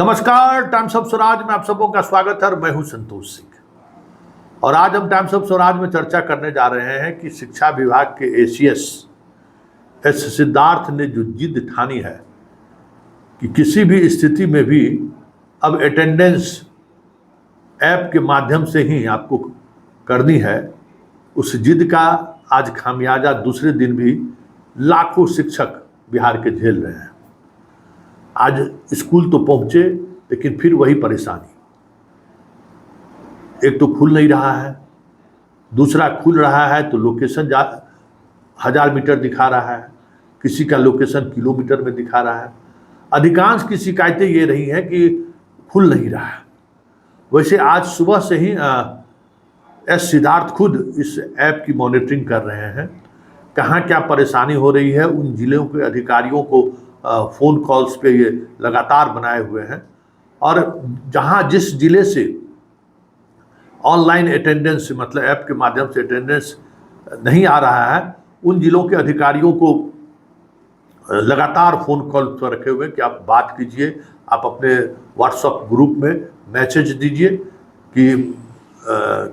नमस्कार, times of Swaraj में आप सबों का स्वागत है। मैं हूं संतोष सिंह और आज हम टाइम्स ऑफ स्वराज में चर्चा करने जा रहे हैं कि शिक्षा विभाग के एसीएस एस सिद्धार्थ ने जो जिद ठानी है कि किसी भी स्थिति में भी अब अटेंडेंस ऐप के माध्यम से ही आपको करनी है, उस जिद का आज खामियाजा दूसरे दिन भी लाखों शिक्षक बिहार के झेल रहे हैं। आज स्कूल तो पहुंचे लेकिन फिर वही परेशानी, एक तो खुल नहीं रहा है, दूसरा खुल रहा है तो लोकेशन 1000 मीटर दिखा रहा है, किसी का लोकेशन किलोमीटर में दिखा रहा है। अधिकांश की शिकायतें ये रही हैं कि खुल नहीं रहा है। वैसे आज सुबह से ही एस सिद्धार्थ खुद इस ऐप की मॉनिटरिंग कर रहे हैं। कहाँ क्या परेशानी हो रही है उन जिलों के अधिकारियों को फ़ोन कॉल्स पे ये लगातार बनाए हुए हैं और जहाँ जिस जिले से ऑनलाइन अटेंडेंस मतलब ऐप के माध्यम से अटेंडेंस नहीं आ रहा है उन जिलों के अधिकारियों को लगातार फ़ोन कॉल पर रखे हुए कि आप बात कीजिए, आप अपने व्हाट्सएप ग्रुप में मैसेज दीजिए कि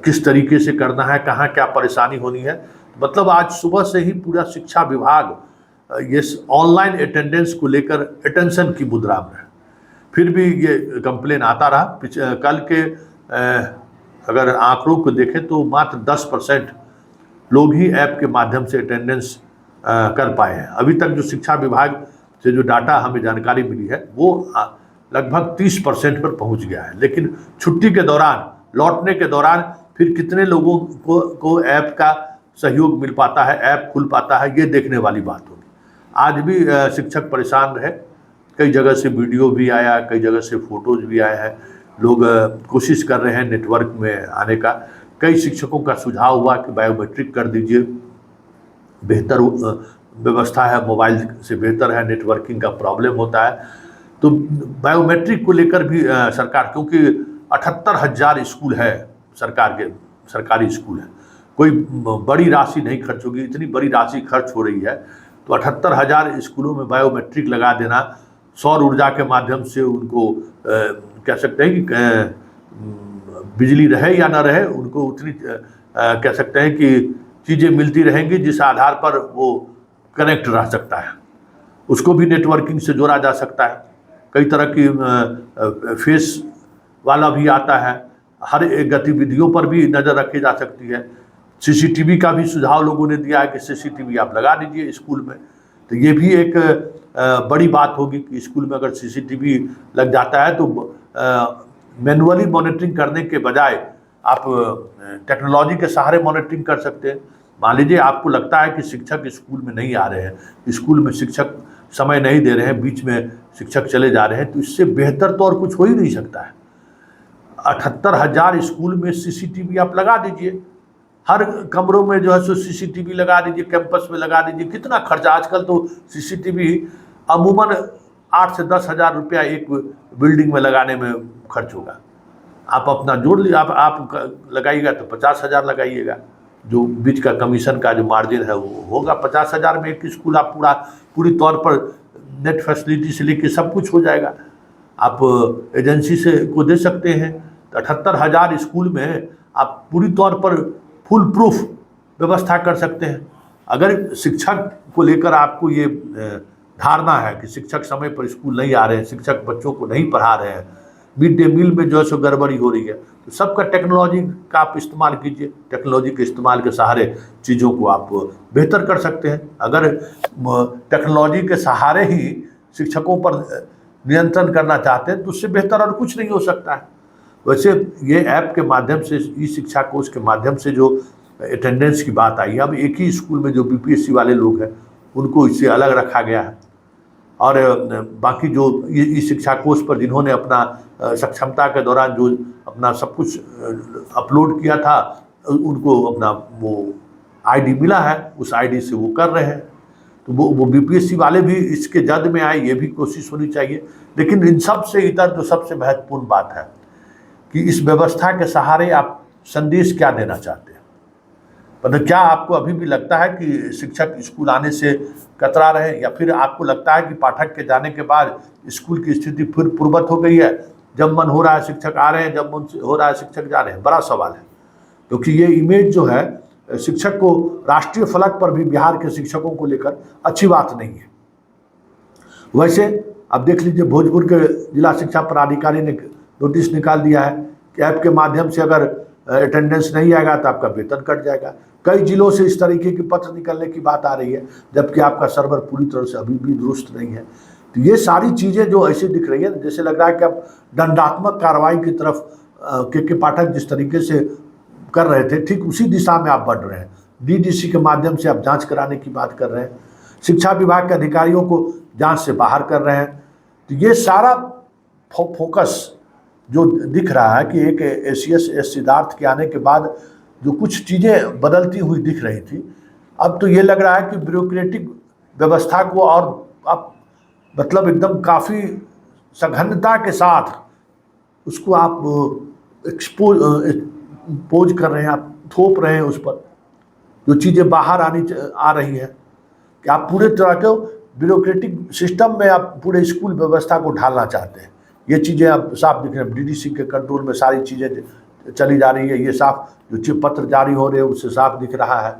किस तरीके से करना है, कहाँ क्या परेशानी होनी है। मतलब आज सुबह से ही पूरा शिक्षा विभाग ये ऑनलाइन अटेंडेंस को लेकर अटेंशन की मुद्रा में है। फिर भी ये कंप्लेन आता रहा। कल के अगर आंकड़ों को देखें तो मात्र 10% लोग ही ऐप के माध्यम से अटेंडेंस कर पाए हैं। अभी तक जो शिक्षा विभाग से जो डाटा हमें जानकारी मिली है वो लगभग 30% पर पहुंच गया है। लेकिन छुट्टी के दौरान, लौटने के दौरान फिर कितने लोगों को ऐप का सहयोग मिल पाता है, ऐप खुल पाता है, ये देखने वाली बात होगी। आज भी शिक्षक परेशान रहे। कई जगह से वीडियो भी आया, कई जगह से फोटोज भी आए हैं। लोग कोशिश कर रहे हैं नेटवर्क में आने का। कई शिक्षकों का सुझाव हुआ कि बायोमेट्रिक कर दीजिए, बेहतर व्यवस्था है, मोबाइल से बेहतर है, नेटवर्किंग का प्रॉब्लम होता है। तो बायोमेट्रिक को लेकर भी सरकार, क्योंकि 78,000 स्कूल है सरकारी स्कूल है, कोई बड़ी राशि नहीं खर्च होगी। इतनी बड़ी राशि खर्च हो रही है तो 78,000 स्कूलों में बायोमेट्रिक लगा देना, सौर ऊर्जा के माध्यम से उनको कह सकते हैं कि बिजली रहे या ना रहे, उनको उतनी कह सकते हैं कि चीज़ें मिलती रहेंगी जिस आधार पर वो कनेक्ट रह सकता है। उसको भी नेटवर्किंग से जोड़ा जा सकता है। कई तरह की फेस वाला भी आता है, हर एक गतिविधियों पर भी नज़र रखी जा सकती है। सीसीटीवी का भी सुझाव लोगों ने दिया है कि सीसीटीवी आप लगा दीजिए स्कूल में। तो ये भी एक बड़ी बात होगी कि स्कूल में अगर सीसीटीवी लग जाता है तो मैनुअली मॉनिटरिंग करने के बजाय आप टेक्नोलॉजी के सहारे मॉनिटरिंग कर सकते हैं। मान लीजिए आपको लगता है कि शिक्षक स्कूल में नहीं आ रहे हैं, स्कूल में शिक्षक समय नहीं दे रहे हैं, बीच में शिक्षक चले जा रहे हैं, तो इससे बेहतर तो और कुछ हो ही नहीं सकता है। 78,000 स्कूल में सीसीटीवी आप लगा दीजिए, हर कमरों में जो है सो सीसीटीवी लगा दीजिए, कैंपस में लगा दीजिए। कितना खर्चा, आजकल तो सीसीटीवी अमूमन 8 से 10 हज़ार रुपया एक बिल्डिंग में लगाने में खर्च होगा। आप अपना जोड़ लीजिए, आप लगाइएगा तो 50,000 लगाइएगा, जो बीच का कमीशन का जो मार्जिन है वो होगा 50,000 में एक स्कूल आप पूरी तौर पर नेट फैसिलिटी से लेके सब कुछ हो जाएगा। आप एजेंसी से को दे सकते हैं। तो 78,000 स्कूल में आप पूरी तौर पर फुल प्रूफ व्यवस्था कर सकते हैं। अगर शिक्षक को लेकर आपको ये धारणा है कि शिक्षक समय पर स्कूल नहीं आ रहे हैं, शिक्षक बच्चों को नहीं पढ़ा रहे हैं, मिड डे मील में जो है सो गड़बड़ी हो रही है, तो सबका टेक्नोलॉजी का आप इस्तेमाल कीजिए। टेक्नोलॉजी के इस्तेमाल के सहारे चीज़ों को आप बेहतर कर सकते हैं। अगर टेक्नोलॉजी के सहारे ही शिक्षकों पर नियंत्रण करना चाहते हैं तो उससे बेहतर और कुछ नहीं हो सकता है। वैसे ये ऐप के माध्यम से, ई शिक्षा कोष के माध्यम से जो अटेंडेंस की बात आई है, अब एक ही स्कूल में जो बीपीएससी वाले लोग हैं उनको इससे अलग रखा गया है और बाकी जो ई शिक्षा कोष पर जिन्होंने अपना सक्षमता के दौरान जो अपना सब कुछ अपलोड किया था उनको अपना वो आईडी मिला है, उस आईडी से वो कर रहे हैं। तो वो बीपीएससी वाले भी इसके जद में आए, ये भी कोशिश होनी चाहिए। लेकिन इन सब से इतर जो सबसे महत्वपूर्ण बात है कि इस व्यवस्था के सहारे आप संदेश क्या देना चाहते हैं। मतलब क्या आपको अभी भी लगता है कि शिक्षक स्कूल आने से कतरा रहे हैं, या फिर आपको लगता है कि पाठक के जाने के बाद स्कूल की स्थिति फिर पूर्ववत हो गई है, जब मन हो रहा है शिक्षक आ रहे हैं, जब मन हो रहा है शिक्षक जा रहे हैं? बड़ा सवाल है, क्योंकि ये इमेज जो है शिक्षक को राष्ट्रीय फलक पर भी बिहार के शिक्षकों को लेकर अच्छी बात नहीं है। वैसे अब देख लीजिए, भोजपुर के जिला शिक्षा पदाधिकारी ने नोटिस निकाल दिया है कि ऐप के माध्यम से अगर अटेंडेंस नहीं आएगा तो आपका वेतन कट जाएगा। कई जिलों से इस तरीके की पत्र निकलने की बात आ रही है, जबकि आपका सर्वर पूरी तरह से अभी भी दुरुस्त नहीं है। तो ये सारी चीज़ें जो ऐसे दिख रही है, जैसे लग रहा है कि अब दंडात्मक कार्रवाई की तरफ के पाठक जिस तरीके से कर रहे थे, ठीक उसी दिशा में आप बढ़ रहे हैं। डीडीसी के माध्यम से आप जांच कराने की बात कर रहे हैं, शिक्षा विभाग के अधिकारियों को जांच से बाहर कर रहे हैं। तो ये सारा फोकस जो दिख रहा है कि एक एसीएस सिद्धार्थ के आने के बाद जो कुछ चीज़ें बदलती हुई दिख रही थी, अब तो ये लग रहा है कि ब्यूरोक्रेटिक व्यवस्था को और आप मतलब एकदम काफ़ी सघनता के साथ उसको आप एक्सपोज कर रहे हैं, आप थोप रहे हैं उस पर जो चीज़ें बाहर आ रही हैं, कि आप पूरे तरह के ब्यूरोक्रेटिक सिस्टम में आप पूरे स्कूल व्यवस्था को ढालना चाहते हैं। ये चीज़ें अब साफ दिख रही हैं, डीडीसी के कंट्रोल में सारी चीज़ें चली जा रही है। ये साफ जो पत्र जारी हो रहे हैं उससे साफ दिख रहा है।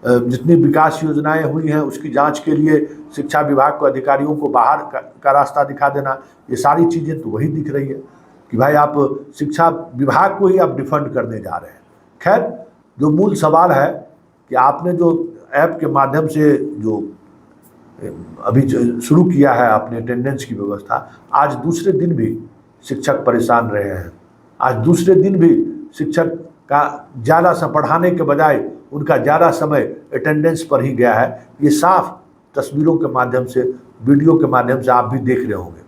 जितनी विकास योजनाएं हुई हैं उसकी जांच के लिए शिक्षा विभाग को अधिकारियों को बाहर का रास्ता दिखा देना, ये सारी चीज़ें तो वही दिख रही है कि भाई आप शिक्षा विभाग को ही आप डिफंड करने जा रहे हैं। खैर, जो मूल सवाल है कि आपने जो ऐप के माध्यम से जो अभी शुरू किया है आपने अटेंडेंस की व्यवस्था, आज दूसरे दिन भी शिक्षक परेशान रहे हैं। आज दूसरे दिन भी शिक्षक का ज़्यादा सा पढ़ाने के बजाय उनका ज़्यादा समय अटेंडेंस पर ही गया है। ये साफ तस्वीरों के माध्यम से, वीडियो के माध्यम से आप भी देख रहे होंगे।